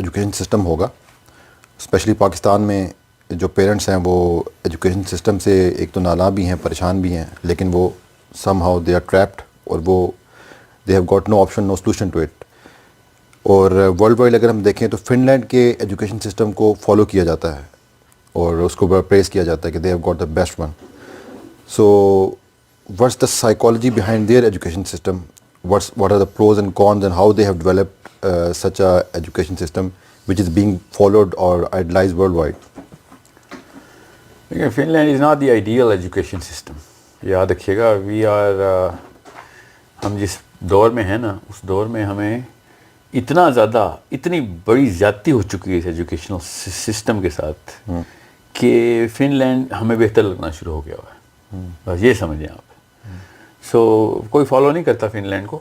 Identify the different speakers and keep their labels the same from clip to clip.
Speaker 1: Education system ہوگا. Especially Pakistan میں جو پیرنٹس ہیں وہ ایجوکیشن سسٹم سے ایک تو نالاں بھی ہیں, پریشان بھی ہیں, لیکن وہ somehow they are trapped, اور وہ they have got no option, no solution to it. اور ورلڈ وائڈ اگر ہم دیکھیں تو فن لینڈ کے ایجوکیشن سسٹم کو فالو کیا جاتا ہے اور اس کو بڑا پریز کیا جاتا ہے کہ they have got the best one. So what's the psychology behind their education system, what are the pros and cons and how they have developed such a education system which is being followed or idolized worldwide?
Speaker 2: Finland is not the ideal education system. یاد رکھیے گا, we are ہم جس دور میں ہیں نا, اس دور میں ہمیں اتنا زیادہ, اتنی بڑی زیادتی ہو چکی ہے اس ایجوکیشنل سسٹم کے ساتھ کہ فن لینڈ ہمیں بہتر لگنا شروع ہو گیا ہوا ہے. بس یہ سمجھیں آپ. سو کوئی فالو نہیں کرتا فن لینڈ کو,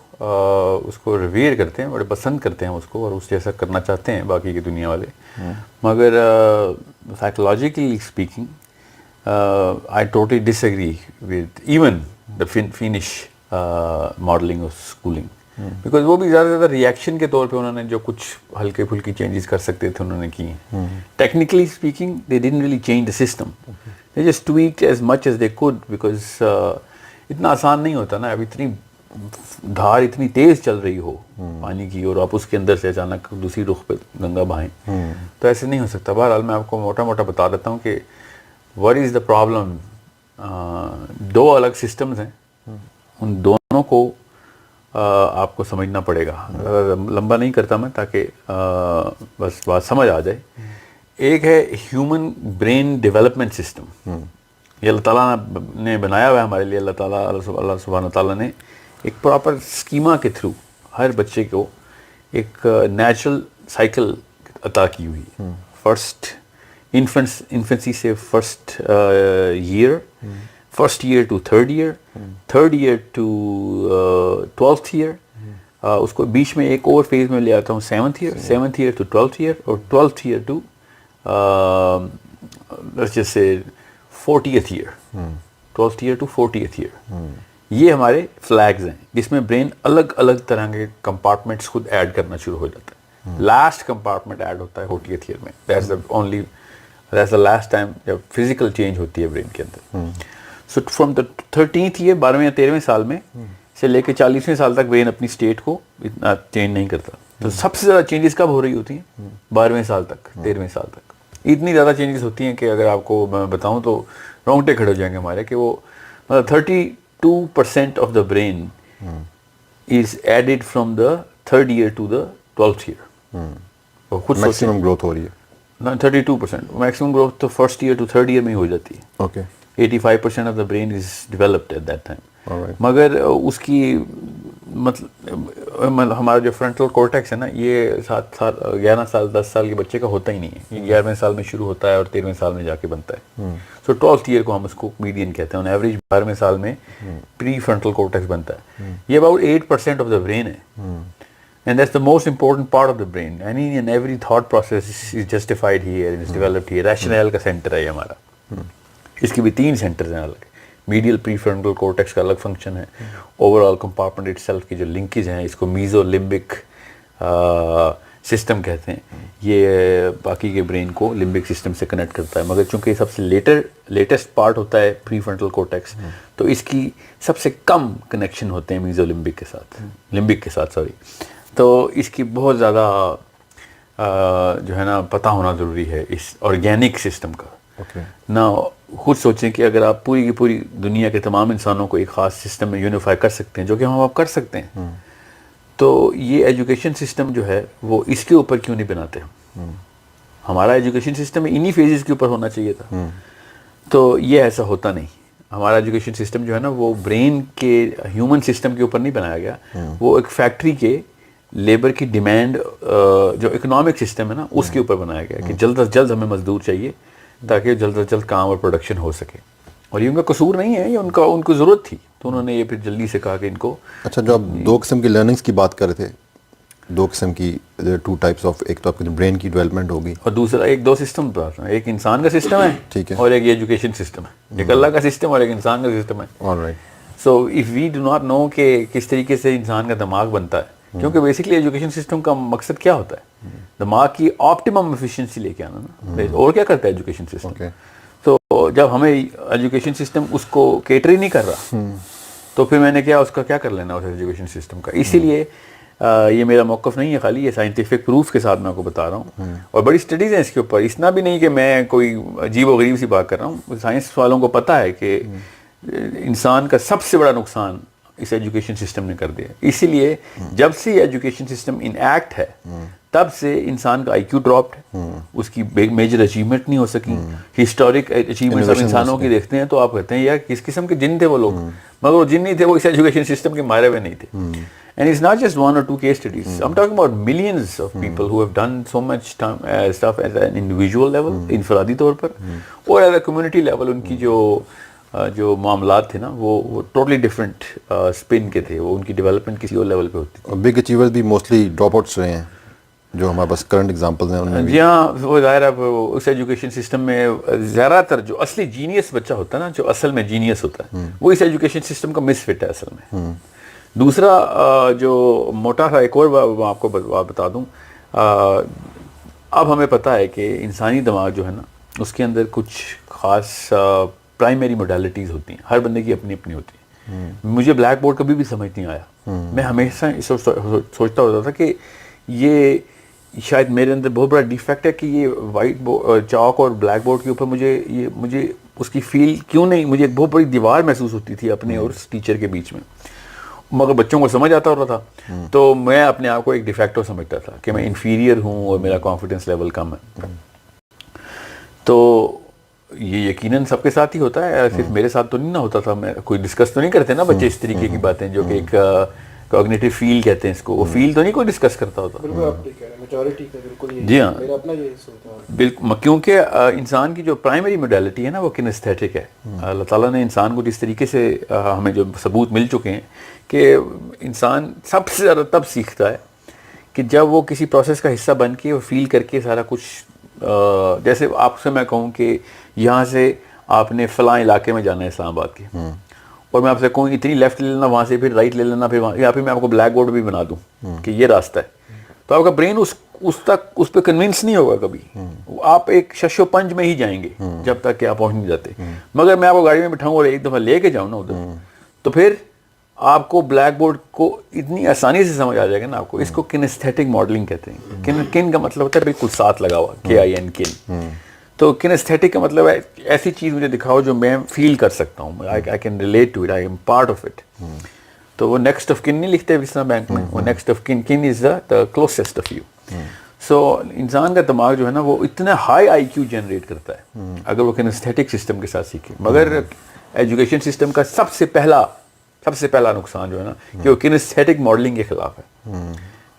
Speaker 2: اس کو ریویئر کرتے ہیں, بڑے پسند کرتے ہیں اس کو, اور اس جیسا کرنا چاہتے ہیں باقی کی دنیا والے. مگر psychologically speaking I totally disagree with even the Finnish modelling of schooling, because وہ بھی زیادہ سے زیادہ ریئیکشن کے طور پہ انہوں نے جو کچھ ہلکے پھلکی چینجز کر سکتے تھے انہوں نے کی ہیں. Technically speaking they didn't really change the system, they just tweaked as much as they could, because اتنا آسان نہیں ہوتا نا. اب اتنی دھار اتنی تیز چل رہی ہو پانی کی, اور آپ اس کے اندر سے اچانک دوسری رخ پہ گنگا بہائیں, تو ایسے نہیں ہو سکتا. بہرحال میں آپ کو موٹا موٹا بتا دیتا ہوں کہ واٹ از دا پرابلم. دو الگ سسٹمز ہیں, ان دونوں کو آپ کو سمجھنا پڑے گا. لمبا نہیں کرتا میں تاکہ بس بات سمجھ آ جائے. ایک ہے ہیومن برین ڈیولپمنٹ سسٹم, یہ اللہ تعالیٰ نے بنایا ہوا ہے ہمارے لیے. اللہ سبحانہ تعالیٰ نے ایک پراپر اسکیما کے تھرو ہر بچے کو ایک نیچرل سائیکل عطا کی ہوئی ہے. فرسٹ انفنسی سے first year to third year to 12th year, اس کو بیچ میں ایک اور فیز میں لے آتا ہوں seventh year to 12th year, اور 12th ایئر ٹو جیسے 40th year, 12th year to 40th year. یہ ہمارے فلیگز ہیں جس میں برین الگ الگ طرح کے کمپارٹمنٹس خود ایڈ کرنا شروع ہو جاتا ہے. لاسٹ کمپارٹمنٹ ایڈ ہوتا ہے 40th ایئر میں. دیٹس دا لاسٹ ٹائم جب فزیکل چینج ہوتی ہے برین کے اندر. So from the 13th year 12ویں یا 13ویں سال میں سے لے کے 40ویں سال تک برین اپنی اسٹیٹ کو اتنا چینج نہیں کرتا. تو سب سے زیادہ چینجز کب ہو رہی ہوتی ہیں؟ 12ویں سال تک, 13ویں سال تک. اتنی زیادہ چینجز ہوتی ہیں کہ اگر آپ کو میں بتاؤں تو رونگٹے کھڑے ہو جائیں گے ہمارے, کہ وہ مطلب 32% of the brain is added from the 3rd year to the 12th year. خود
Speaker 1: میکسیمم گروتھ ہو رہی ہے.
Speaker 2: 32%. میکسیمم گروتھ تو 1st year to 3rd year میں ہی ہو جاتی ہے.
Speaker 1: Okay.
Speaker 2: 85% of the brain is developed at that time. مگر اس کی مطلب ہمارا جو فرنٹل کورٹیکس ہے نا, یہ 7 سال 11 سال 10 سال کے بچے کا ہوتا ہی نہیں ہے. یہ 11ویں سال میں شروع ہوتا ہے اور 13ویں سال میں جا کے بنتا ہے. سو 12th ایئر کو ہم اس کو میڈین کہتے ہیں. آن ایوریج 12ویں سال میں پری فرنٹل کورٹیکس بنتا ہے. یہ اباؤٹ 8% آف دا برین ہے. And that's the most important part of the brain. Any and every thought process is justified here and is developed here. Rationale کا centre ہے یہ ہمارا. اس کی بھی 3 سینٹرز ہیں الگ. میڈیل پری فرنٹل کورٹیکس کا الگ فنکشن ہے. Over all compartment it self کی جو لنکیج ہیں, اس کو میزو لمبک سسٹم کہتے ہیں. یہ باقی کے برین کو لمبک سسٹم سے کنیکٹ کرتا ہے. مگر چونکہ سب سے لیٹسٹ پارٹ ہوتا ہے پری فرنٹل کورٹیکس, تو اس کی سب سے کم کنیکشن ہوتے ہیں میزو لمبک کے ساتھ, لمبک کے ساتھ سوری. تو اس کی بہت زیادہ جو ہے نا پتہ ہونا ضروری ہے اس آرگینک سسٹم کا. نہ خود سوچیں کہ اگر آپ پوری کی پوری دنیا کے تمام انسانوں کو ایک خاص سسٹم میں یونیفائی کر سکتے ہیں, جو کہ ہم آپ کر سکتے ہیں, تو یہ ایجوکیشن سسٹم جو ہے وہ اس کے اوپر کیوں نہیں بناتے ہم؟ ہمارا ایجوکیشن سسٹم انہی فیزز کے اوپر ہونا چاہیے تھا. تو یہ ایسا ہوتا نہیں. ہمارا ایجوکیشن سسٹم جو ہے نا وہ برین کے ہیومن سسٹم کے اوپر نہیں بنایا گیا. وہ ایک فیکٹری کے لیبر کی ڈیمانڈ جو اکنامک سسٹم ہے نا اس کے اوپر بنایا گیا کہ جلد از جلد ہمیں مزدور چاہیے تاکہ جلد از جلد کام اور پروڈکشن ہو سکے. اور یہ ان کا قصور نہیں ہے, یہ ان کو ضرورت تھی, تو انہوں نے یہ پھر جلدی سے کہا کہ ان کو.
Speaker 1: اچھا, جو آپ 2 قسم کی لرننگس کی بات کر رہے تھے, 2 قسم کی 2 ٹائپس آف, ایک تو آپ کی برین کی ڈیولپمنٹ ہوگی,
Speaker 2: اور دوسرا 2 سسٹم بات ہے. ایک انسان کا سسٹم ہے,
Speaker 1: ٹھیک ہے,
Speaker 2: اور ایک ایجوکیشن سسٹم ہے. ایک اللہ کا سسٹم اور ایک انسان کا سسٹم ہے.
Speaker 1: Alright.
Speaker 2: So if we do not know کہ کس طریقے سے انسان کا دماغ بنتا ہے, کیونکہ بیسکلی ایجوکیشن سسٹم کا مقصد کیا ہوتا ہے؟ دماغ کی آپٹیمم ایفیشینسی لے کے آنا نا. اور کیا کرتا ہے ایجوکیشن سسٹم؟ تو جب ہمیں ایجوکیشن سسٹم اس کو کیٹر ہی نہیں کر رہا تو پھر میں نے اس کا کیا کر لینا اس ایجوکیشن سسٹم کا. اسی لیے یہ میرا موقف نہیں ہے خالی، یہ سائنٹیفک پروف کے ساتھ میں آپ کو بتا رہا ہوں، اور بڑی اسٹڈیز ہیں اس کے اوپر. اتنا بھی نہیں کہ میں کوئی عجیب و غریب سی بات کر رہا ہوں. سائنس والوں کو پتہ ہے کہ انسان کا سب سے بڑا نقصان اس ایجوکیشن سسٹم نے کر دیا. اسی لیے جب سے یہ ایجوکیشن سسٹم ان ایکٹ ہے تب سے انسان کا آئی کیو ڈراپڈ ہے، اس کی میجر اچیومنٹ نہیں ہو سکی. ہسٹورک اچیومنٹس اب انسانوں کی دیکھتے ہیں تو آپ کہتے ہیں یار کس قسم کے جن تھے وہ لوگ، مگر وہ جن نہیں تھے، وہ اس ایجوکیشن سسٹم کے مارے ہوئے نہیں تھے. And it's not just one or two case studies. I'm talking about millions of people who have done so much stuff at an individual level, انفرادی طور پر، اور at a community level ان کی جو معاملات تھے نا وہ ٹوٹلی ڈفرینٹ اسپن کے تھے. وہ ان کی ڈیولپمنٹ کسی اور لیول پہ ہوتی تھی.
Speaker 1: بگ اچیورز بھی موسٹلی ڈراپ آؤٹس رہے ہیں جو ہمارے پاس کرنٹ ایگزامپلز ہیں ان میں بھی.
Speaker 2: جی ہاں، وہ ظاہر ہے اس ایجوکیشن سسٹم میں زیادہ تر جو اصلی جینیس بچہ ہوتا ہے نا، جو اصل میں جینیس ہوتا ہے، وہ اس ایجوکیشن سسٹم کا مس فٹ ہے اصل میں. دوسرا جو موٹا تھا ایک اور آپ کو بتا دوں، اب ہمیں پتہ ہے کہ انسانی دماغ جو ہے نا اس کے اندر کچھ خاص پرائمری موڈیلٹیز ہوتی ہیں، ہر بندے کی اپنی اپنی ہوتی ہیں. مجھے بلیک بورڈ کبھی بھی سمجھ نہیں آیا. میں ہمیشہ سوچتا ہوتا تھا کہ یہ شاید میرے اندر بہت بڑا ڈیفیکٹ ہے کہ یہ وائٹ چاک اور بلیک بورڈ کے اوپر مجھے اس کی فیل کیوں نہیں، مجھے ایک بہت بڑی دیوار محسوس ہوتی تھی اپنے اور اس ٹیچر کے بیچ میں، مگر بچوں کو سمجھ آتا ہوتا تھا. تو میں اپنے آپ کو ایک ڈیفیکٹو سمجھتا تھا کہ میں انفیریئر ہوں اور میرا کانفیڈنس لیول کم ہے. تو یہ یقیناً سب کے ساتھ ہی ہوتا ہے، صرف میرے ساتھ تو نہیں نہ ہوتا تھا. میں کوئی ڈسکس تو نہیں کرتے نا بچے اس طریقے کی باتیں جو کہ ایک کوگنیٹو فیل کہتے ہیں اس کو، وہ فیل تو نہیں کوئی ڈسکس کرتا ہوتا. جی ہاں بالکل، کیونکہ انسان کی جو پرائمری موڈیلٹی ہے نا وہ کنیستھیٹک ہے. اللہ تعالیٰ نے انسان کو جس طریقے سے ہمیں جو ثبوت مل چکے ہیں کہ انسان سب سے زیادہ تب سیکھتا ہے کہ جب وہ کسی پروسیس کا حصہ بن کے وہ فیل کر کے سارا کچھ. جیسے آپ سے میں کہوں کہ یہاں سے آپ نے فلاں علاقے میں جانا ہے اسلام آباد کے، اور میں آپ سے کہوں اتنی لیفٹ لے لینا، وہاں سے پھر رائٹ لے لینا، پھر یا پھر میں آپ کو بلیک بورڈ بھی بنا دوں کہ یہ راستہ ہے، تو آپ کا برین اس پہ کنونس نہیں ہوگا کبھی. آپ ایک شش و پنج میں ہی جائیں گے جب تک کہ آپ پہنچ نہیں جاتے. مگر میں آپ کو گاڑی میں بٹھاؤں اور ایک دفعہ لے کے جاؤں نا ادھر، تو پھر آپ کو بلیک بورڈ کو اتنی آسانی سے سمجھ آ جائے گا نا آپ کو. اس کو کنیستھیٹک ماڈلنگ کہتے ہیں. کن کا مطلب ہوتا ہے بالکل ساتھ لگا ہوا، KIN کن. تو کنیستھیٹک کا مطلب ہے ایسی چیز مجھے دکھاؤ جو میں فیل کر سکتا ہوں، I can relate to it, I am part of it. تو وہ نیکسٹ آف کن نہیں لکھتے جس طرح بینک میں، وہ نیکسٹ آف کن از دا کلوزسٹ آف یو. سو انسان کا دماغ جو ہے نا وہ اتنا ہائی آئی کیو جنریٹ کرتا ہے اگر وہ کنیستھیٹک سسٹم کے ساتھ سیکھے. مگر ایجوکیشن سسٹم کا سب سے پہلا نقصان جو ہے نا کہ وہ کنیستھیٹک ماڈلنگ کے خلاف ہے.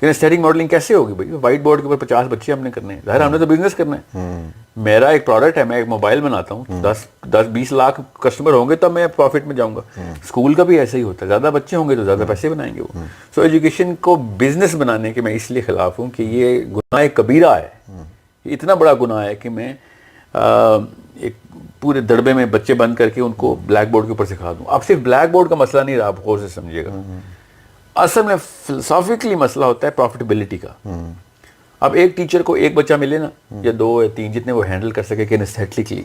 Speaker 2: کنیستھیٹک ماڈلنگ کیسے ہوگی بھائی؟ وائٹ بورڈ کے اوپر 50 بچے ہم نے کرنے ہیں، ظاہر ہم نے تو بزنس کرنا ہے. میرا ایک پروڈکٹ ہے، میں ایک موبائل بناتا ہوں، 10-20 لاکھ کسٹمر ہوں گے تب میں پروفٹ میں جاؤں گا. اسکول کا بھی ایسا ہی ہوتا ہے، زیادہ بچے ہوں گے تو زیادہ پیسے بنائیں گے وہ. سو ایجوکیشن کو بزنس بنانے کے میں اس لیے خلاف ہوں کہ یہ گناہ کبیرہ ہے. اتنا بڑا گناہ ہے کہ میں ایک پورے دڑبے میں بچے بند کر کے ان کو بلیک بورڈ کے اوپر سکھا دوں. اب صرف بلیک بورڈ کا مسئلہ نہیں رہا، آپ غور سے سمجھیے گا. اصل میں فلسافیکلی مسئلہ ہوتا ہے پروفٹیبلٹی کا. اب ایک ٹیچر کو ایک بچہ ملے نا یا 2 یا 3 جتنے وہ ہینڈل کر سکے کنیستھیٹکلی،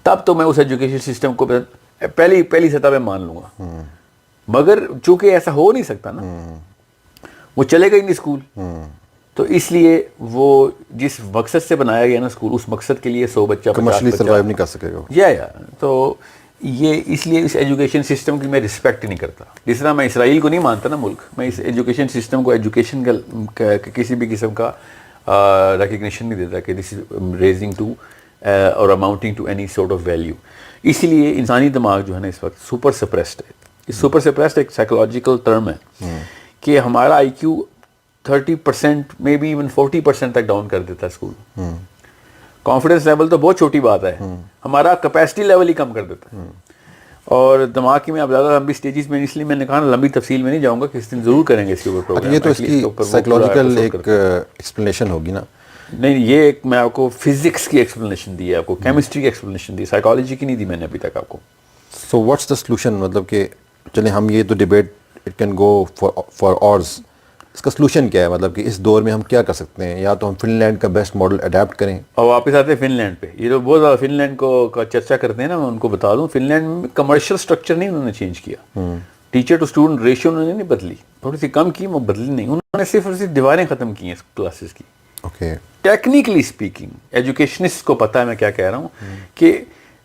Speaker 2: تب تو میں اس ایجوکیشن سسٹم کو پہلی سطح پہ مان لوں گا. مگر چونکہ ایسا ہو نہیں سکتا نا، وہ چلے گا ہی نہیں اسکول. تو اس لیے وہ جس مقصد سے بنایا گیا نا اسکول، اس مقصد کے لیے 100 بچہ
Speaker 1: کمرشلی سروائیو نہیں کر سکے گا.
Speaker 2: یا تو یہ اس لیے اس ایجوکیشن سسٹم کی میں رسپیکٹ نہیں کرتا. جس طرح میں اسرائیل کو نہیں مانتا نا ملک، میں اس ایجوکیشن سسٹم کو ایجوکیشن کا کسی بھی قسم کا ریکگنیشن نہیں دیتا کہ this is raising to or amounting to any sort of value. اسی لیے انسانی دماغ جو ہے نا اس وقت سپر سپریسڈ ہے. سپر سپریسڈ ایک سائیکولوجیکل ٹرم ہے کہ ہمارا آئی کیو 30% میں بھی ایون 40% تک ڈاؤن کر دیتا ہے اسکول. کانفیڈنس لیول تو بہت چھوٹی بات ہے، ہمارا کیپیسٹی لیول ہی کم کر دیتا ہے. اور دماغ کی میں اب زیادہ لمبی سٹیجز میں، اس لیے میں نے کہا لمبی تفصیل میں نہیں جاؤں گا، کس دن ضرور کریں گے اس کے اوپر پروگرام.
Speaker 1: یہ تو اس کی سائیکولوجیکل ایک ایکسپلینیشن ہوگی نا.
Speaker 2: نہیں، یہ ایک میں آپ کو فزکس کی ایکسپلینیشن دی ہے، آپ کو کیمسٹری کی ایکسپلینیشن دی، سائیکالوجی کی نہیں دی میں نے ابھی تک آپ کو.
Speaker 1: So what's the solution? مطلب کہ چلیں ہم یہ تو debate it can go for hours, اس کا سلوشن کیا ہے, مطلب کہ اس دور میں ہم کیا کر سکتے ہیں؟ یا تو ہم فن لینڈ کا بیسٹ ماڈل اڈیپٹ کریں.
Speaker 2: اور واپس آتے ہیں فن لینڈ پہ. یہ لوگ بہت زیادہ فن لینڈ کا چرچا کرتے ہیں نا, میں ان کو بتا دوں فن لینڈ میں کمرشل اسٹرکچر نہیں انہوں نے چینج کیا, ٹیچر ٹو اسٹوڈنٹ ریشو انہوں نے نہیں بدلی, تھوڑی سی کم کی, وہ بدلی نہیں, انہوں نے صرف اور صرف دیواریں ختم کی ہیں کلاسز کی.
Speaker 1: اوکے,
Speaker 2: ٹیکنیکلی اسپیکنگ ایجوکیشنسٹ کو پتہ ہے میں کیا کہہ رہا ہوں, کہ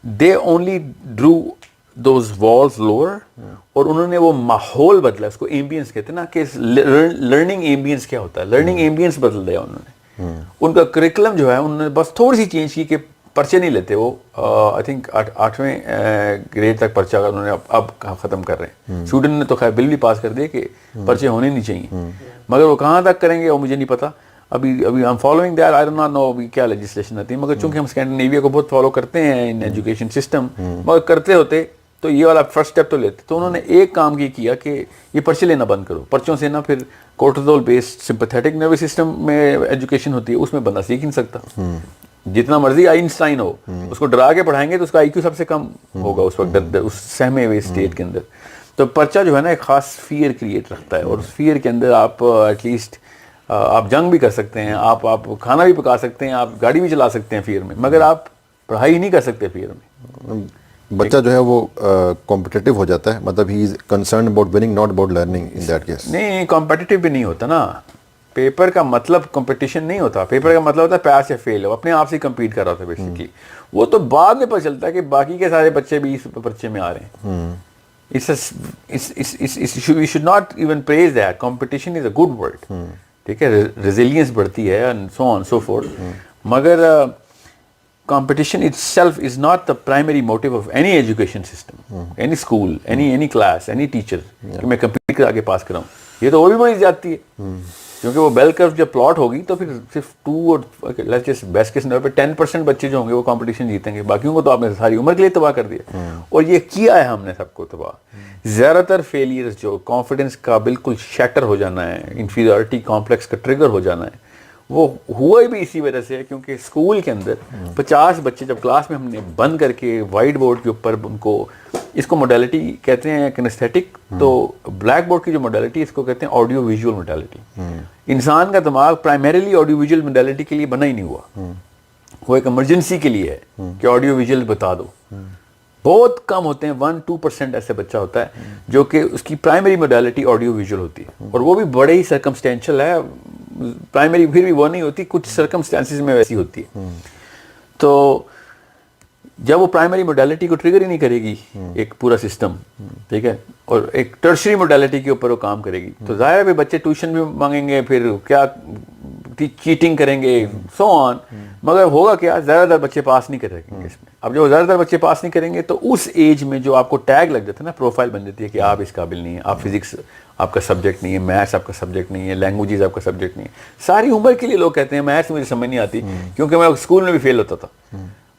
Speaker 2: دے اونلی ڈرو دوز والز لوور, اور انہوں نے وہ ماحول بدلا, اس کو ایمبینس کہتے ہیں نا, کہ لرننگ ایمبینس کیا ہوتا ہے, لرننگ ایمبینس بدل دیا انہوں نے. ان کا کریکولم جو ہے انہوں نے بس تھوڑی سی چینج کی کہ پرچے نہیں لیتے, وہ آئی تھنک 8ویں گریڈ تک پرچہ انہوں نے اب ختم کر رہے ہیں. سویڈن نے تو خیر بل بھی پاس کر دیا کہ پرچے ہونے نہیں چاہیے, مگر وہ کہاں تک کریں گے وہ مجھے نہیں پتا. ابھی I am following that, I don't know ابھی کیا لیجسلیشن آتی ہے, مگر چونکہ ہم اسکینڈینیویا کو بہت فالو کرتے ہیں ان ایجوکیشن سسٹم, مگر کرتے ہوتے تو یہ والا فرسٹ اسٹیپ تو لیتے. تو انہوں نے ایک کام یہ کیا کہ یہ پرچے لینا بند کرو, پرچوں سے نا پھر کورٹیزول بیسڈ سمپیتھیٹک نروس سسٹم میں ایجوکیشن ہوتی ہے, اس میں بندہ سیکھ نہیں سکتا. جتنا مرضی آئنسٹائن ہو, اس کو ڈرا کے پڑھائیں گے تو اس کا آئی کیو سب سے کم ہوگا اس وقت اس سہمے ہوئے اسٹیٹ کے اندر. تو پرچہ جو ہے نا ایک خاص فیئر کریٹ رکھتا ہے, اور اس فیئر کے اندر آپ ایٹ لیسٹ آپ جنگ بھی کر سکتے ہیں, آپ کھانا بھی پکا سکتے ہیں, آپ گاڑی بھی چلا سکتے ہیں فیئر میں, مگر آپ پڑھائی نہیں کر سکتے فیئر میں.
Speaker 1: بچہ جو ہے وہ کمپٹیٹیو ہو جاتا ہے, مطلب he is concerned about winning not about learning in that case.
Speaker 2: نہیں, کمپٹیٹیو بھی نہیں ہوتا نا, پیپر کا مطلب کمپٹیشن نہیں ہوتا, پیپر کا مطلب ہوتا ہے پاس یا فیل ہو, اپنے آپ سے کمپیٹ کر رہا ہوتا ہے بیسیکلی. وہ تو بعد میں پتہ چلتا ہے کہ باقی کے سارے بچے بھی اس پرچے میں آ رہے ہیں. We should not even praise that. Competition is a good word. ٹھیک ہے, ریزیلینس بڑھتی ہے and so on so forth. مگر competition itself is not the primary motive of any education system, any school, any class, any teacher, کہ میں compete کرا کے پاس کراؤں. یہ تو وہ بھی بڑی زیادتی ہے, کیونکہ وہ بیل کرو جب پلاٹ ہوگی تو پھر صرف 2 اور بیسٹ کیس نمبر پہ 10% بچے جو ہوں گے وہ کمپٹیشن جیتیں گے, باقیوں کو تو آپ نے ساری عمر کے لیے تباہ کر دیا. اور یہ کیا ہے ہم نے سب کو تباہ. زیادہ تر فیلیئرز جو کانفیڈنس کا بالکل شیٹر ہو جانا ہے, انفیریورٹی کمپلیکس کا ٹریگر ہو جانا ہے, وہ ہوا بھی اسی وجہ سے ہے کیونکہ اسکول کے اندر 50 بچے جب کلاس میں ہم نے بند کر کے وائٹ بورڈ کے اوپر ان کو, اس کو موڈیلٹی کہتے ہیں کنیستھیٹک, تو بلیک بورڈ کی جو موڈیلٹی اس کو کہتے ہیں آڈیو ویژول موڈیلٹی. انسان کا دماغ پرائمریلی آڈیو ویژول موڈیلٹی کے لیے بنا ہی نہیں ہوا, وہ ایک ایمرجنسی کے لیے ہے کہ آڈیو ویژول بتا دو. بہت کم ہوتے ہیں, 1-2% ایسے بچہ ہوتا ہے جو کہ اس کی پرائمری موڈیلٹی آڈیو ویژول ہوتی ہے, اور وہ بھی بڑے ہی سرکمسٹینشل ہے. پرائمری پھر بھی وہ نہیں ہوتی, کچھ سرکمسٹانسز میں ویسی ہوتی ہے. تو جب وہ پرائمری موڈیلٹی کو ٹریگر ہی نہیں کرے گی ایک پورا سسٹم, ٹھیک ہے, اور ایک ٹرشری موڈیلٹی کے اوپر وہ کام کرے گی, تو ظاہر ہے بچے ٹیوشن بھی مانگیں گے, پھر کیا چیٹنگ کریں گے, سو آن. مگر ہوگا کیا, زیادہ تر بچے پاس نہیں کریں گے اس میں. اب جو زیادہ تر بچے پاس نہیں کریں گے تو اس ایج میں جو آپ کو ٹیگ لگ جاتا ہے نا, پروفائل بن جاتی ہے کہ آپ اس قابل نہیں ہیں, آپ فزکس آپ کا سبجیکٹ نہیں ہے, میتھس آپ کا سبجیکٹ نہیں ہے, لینگویجز آپ کا سبجیکٹ نہیں ہے. ساری عمر کے لیے لوگ کہتے ہیں میتھس مجھے سمجھ نہیں آتی کیونکہ میں اسکول میں بھی فیل ہوتا تھا.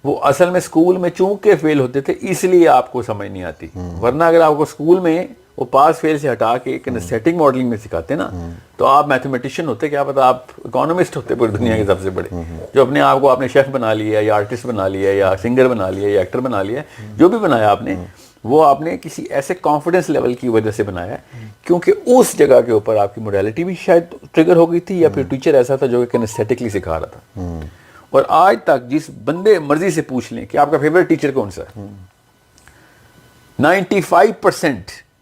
Speaker 2: وہ اصل میں اسکول میں چونکہ فیل ہوتے تھے اس لیے آپ کو سمجھ نہیں آتی, ورنہ اگر آپ کو اسکول میں وہ پاس فیل سے ہٹا کے کنسٹیٹک ماڈلنگ میں سکھاتے نا, تو آپ میتھمیٹیشین ہوتے, کیا پتا آپ اکانومسٹ ہوتے پوری دنیا کے سب سے بڑے, جو اپنے آپ کو آپ نے شیف بنا لیا, یا آرٹسٹ بنا لیا, یا سنگر بنا لیا, یا ایکٹر بنا لیا, جو بھی بنایا آپ نے وہ آپ نے کسی ایسے کانفیڈنس لیول کی وجہ سے بنایا ہے کیونکہ اس جگہ کے اوپر آپ کی موڈیلٹی بھی شاید ٹریگر ہو گئی تھی, یا پھر ٹیچر ایسا تھا جو کہ کنسٹیٹکلی سکھا رہا تھا. اور آج تک جس بندے مرضی سے پوچھ لیں کہ آپ کا فیوریٹ ٹیچر کون سا ہے, 95%